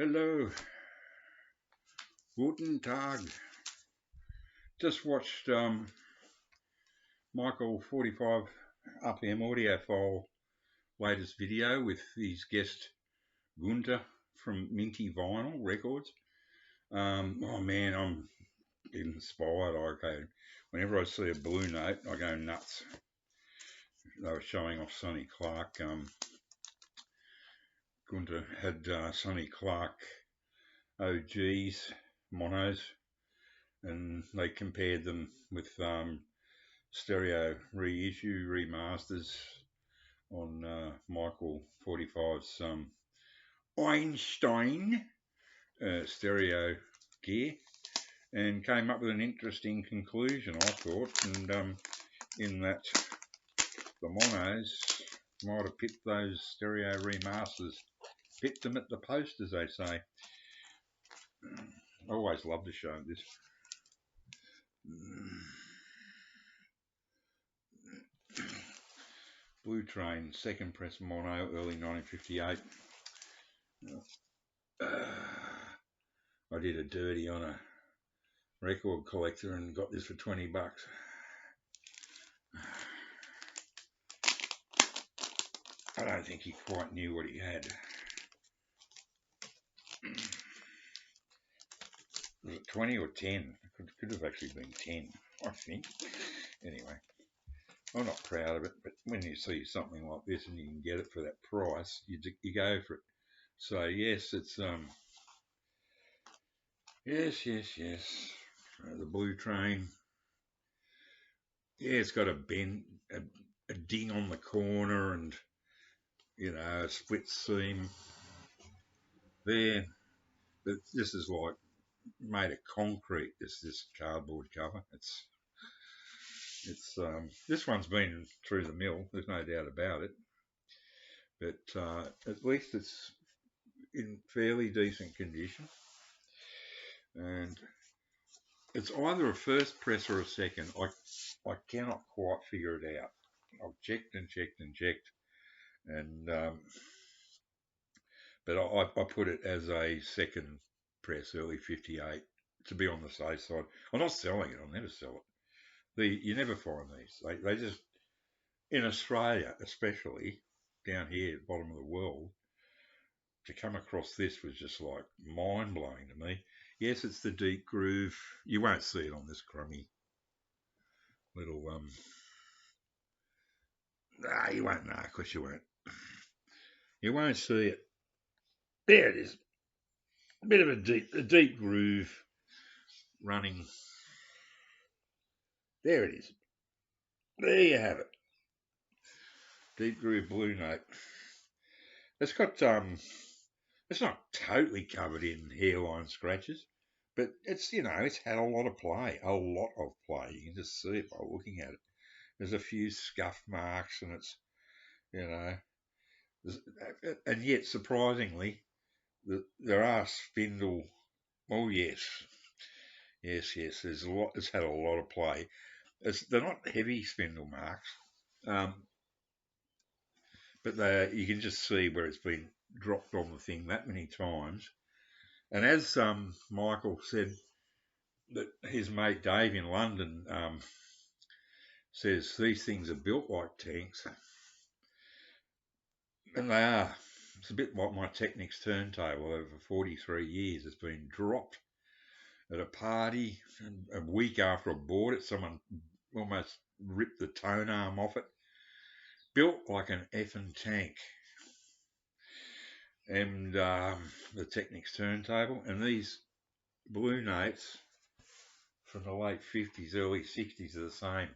Hello, guten Tag. Just watched Michael 45 RPM audiophile latest video with his guest Gunther from MINTY Vinyl Records. Oh man, I'm inspired. Whenever I see a blue note, I go nuts. They were showing off Sonny Clark. Gunther had Sonny Clark OGs, monos, and they compared them with stereo reissue remasters on Michael 45's Einstein stereo gear, and came up with an interesting conclusion, I thought, and in that the monos might have picked those stereo remasters, picked them at the post, as they say. I always love to show this. Blue Train, second press mono, early 1958. I did a dirty on a record collector and got this for 20 bucks. I don't think he quite knew what he had. Was it 20 or 10? It could have actually been 10, I think. Anyway, I'm not proud of it, but when you see something like this and you can get it for that price, you go for it. So yes, it's yes. The Blue Train. Yeah, it's got a bend, a ding on the corner, and a split seam there. But this is like made of concrete. This cardboard cover. It's this one's been through the mill. There's no doubt about it. But at least it's in fairly decent condition, and it's either a first press or a second. I cannot quite figure it out. I've checked and checked and checked, and but I put it as a second press, early 58, to be on the safe side. I'm not selling it. I'll never sell it. You never find these. They just, in Australia especially, down here at the bottom of the world, to come across this was just like mind-blowing to me. Yes, it's the deep groove. You won't see it on this crummy little you won't know, of course you won't. You won't see it. There it is. A bit of a deep groove running. There it is. There you have it. Deep groove blue note. It's got it's not totally covered in hairline scratches, but it's it's had a lot of play. You can just see it by looking at it. There's a few scuff marks, and it's and yet surprisingly, there are spindle. Oh yes. There's a lot. It's had a lot of play. They're not heavy spindle marks, but you can just see where it's been dropped on the thing that many times. And as Michael said, that his mate Dave in London says these things are built like tanks, and they are. It's a bit like my Technics turntable. Over 43 years, it's been dropped at a party. And a week after I bought it, someone almost ripped the tone arm off it. Built like an effing tank. And the Technics turntable, and these blue notes from the late 50s, early 60s are the same.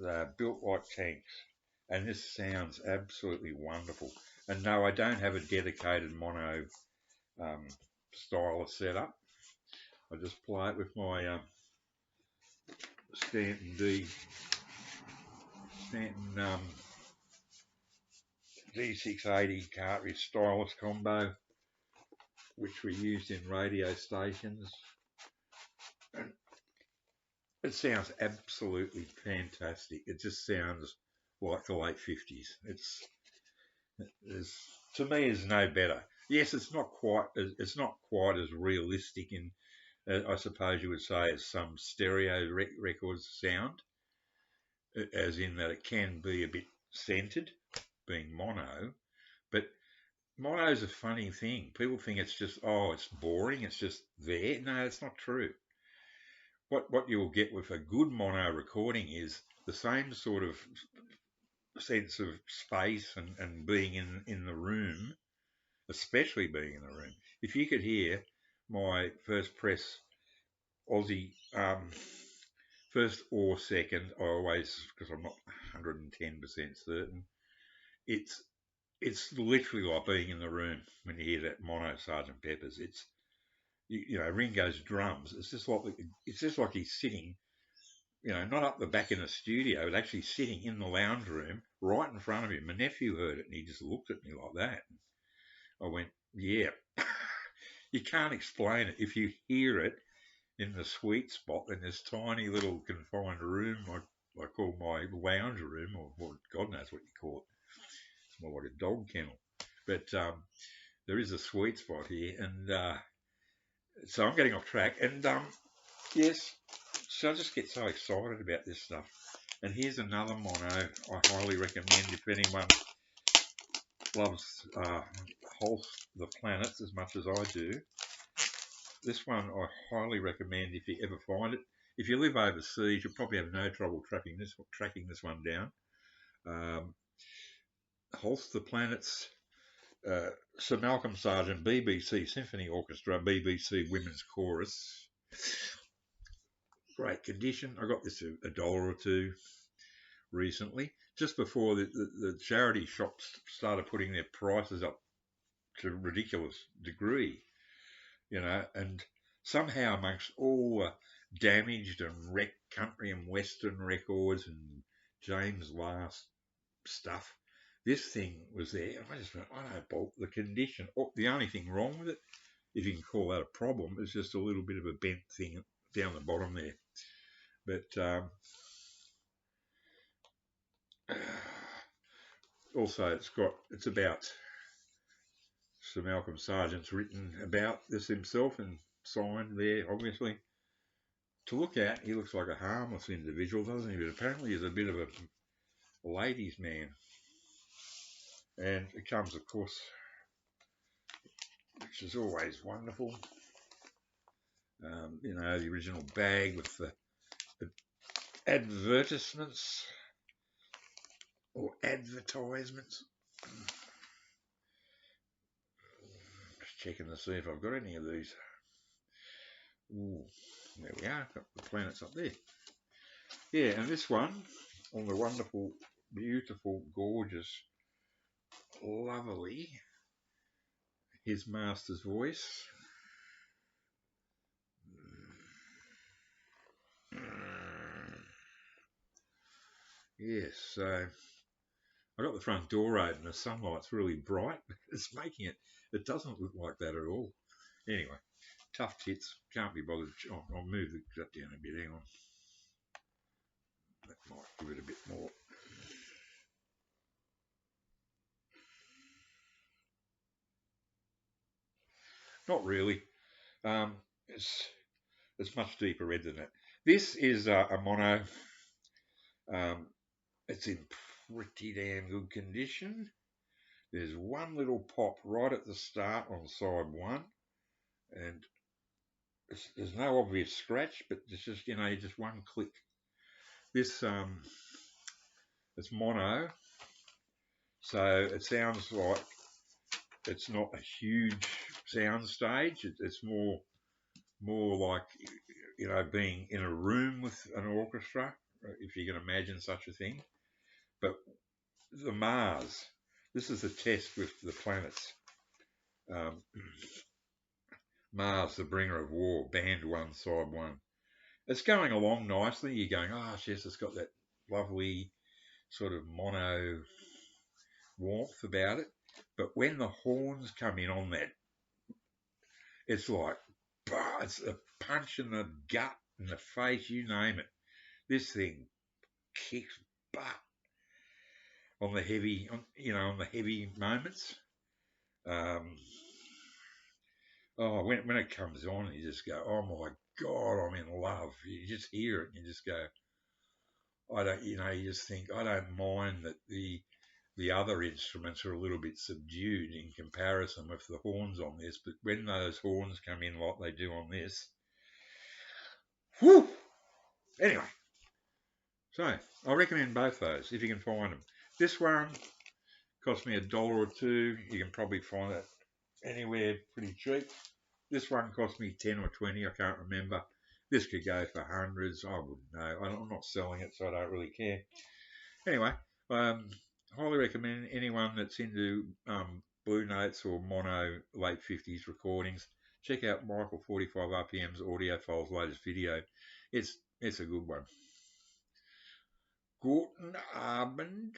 They're built like tanks, and this sounds absolutely wonderful. And no, I don't have a dedicated mono stylus setup. I just play it with my Stanton D680 cartridge stylus combo, which we used in radio stations. And it sounds absolutely fantastic. It just sounds like the late 50s. To me, is no better. Yes, it's not quite as realistic in, I suppose you would say, as some stereo records sound, as in that it can be a bit centered, being mono. But mono's a funny thing. People think it's just, oh, it's boring, it's just there. No, it's not true. What you'll get with a good mono recording is the same sort of sense of space and being in the room, especially being in the room. If you could hear my first press Aussie, first or second, I always, because I'm not 110% certain, it's it's literally like being in the room when you hear that mono Sergeant Pepper's. It's Ringo's drums. It's just like he's sitting, not up the back in the studio, but actually sitting in the lounge room right in front of him. My nephew heard it and he just looked at me like that. I went, yeah. You can't explain it. If you hear it in the sweet spot in this tiny little confined room, I call my lounge room, or God knows what you call it. It's more like a dog kennel. But there is a sweet spot here, and so I'm getting off track. And yes, so I just get so excited about this stuff. And here's another mono I highly recommend if anyone loves the planets as much as I do. This one I highly recommend if you ever find it. If you live overseas, you'll probably have no trouble tracking this one down. Holst the Planets, Sir Malcolm Sargent, BBC Symphony Orchestra, BBC Women's Chorus. Great condition. I got this a dollar or two recently, just before the charity shops started putting their prices up to a ridiculous degree, and somehow amongst all the damaged and wrecked country and western records and James Last stuff, this thing was there. And I just went, I don't bolt the condition. The only thing wrong with it, if you can call that a problem, is just a little bit of a bent thing down the bottom there. But also it's about Sir Malcolm Sargent's written about this himself and signed there, obviously. To look at, he looks like a harmless individual, doesn't he? But apparently he's a bit of a ladies' man. And it comes, of course, which is always wonderful. The original bag with the advertisements or advertisements. Just checking to see if I've got any of these. Ooh, there we are. Got the planets up there. Yeah, and this one on the wonderful, beautiful, gorgeous, lovely His Master's Voice. Yes, so I got the front door open. The sunlight's really bright. It's making it doesn't look like that at all. Anyway, tough tits. Can't be bothered. I'll move that down a bit. Hang on. That might give it a bit more. Not really. It's much deeper red than that. This is a mono. It's in pretty damn good condition. There's one little pop right at the start on side one, and there's no obvious scratch, but it's just just one click. This it's mono, so it sounds like it's not a huge sound stage. It's more like being in a room with an orchestra, if you can imagine such a thing. But the Mars, this is a test with the planets. Mars, the Bringer of War, band 1, side 1. It's going along nicely. You're going, yes, it's got that lovely sort of mono warmth about it. But when the horns come in on that, it's like, it's a punch in the gut, in the face, you name it. This thing kicks butt on the heavy moments. Oh, when it comes on, you just go, oh my God, I'm in love. You just hear it and you just go, I don't, you just think, I don't mind that the other instruments are a little bit subdued in comparison with the horns on this, but when those horns come in like they do on this, whew! Anyway, so I recommend both those if you can find them. This one cost me $1 or $2. You can probably find it anywhere pretty cheap. This one cost me 10 or 20, I can't remember. This could go for hundreds, I wouldn't know. I'm not selling it, so I don't really care. Anyway, highly recommend anyone that's into Blue Notes or mono late 50s recordings. Check out Michael 45 RPM's Audiophile's latest video. It's a good one. Guten Abend.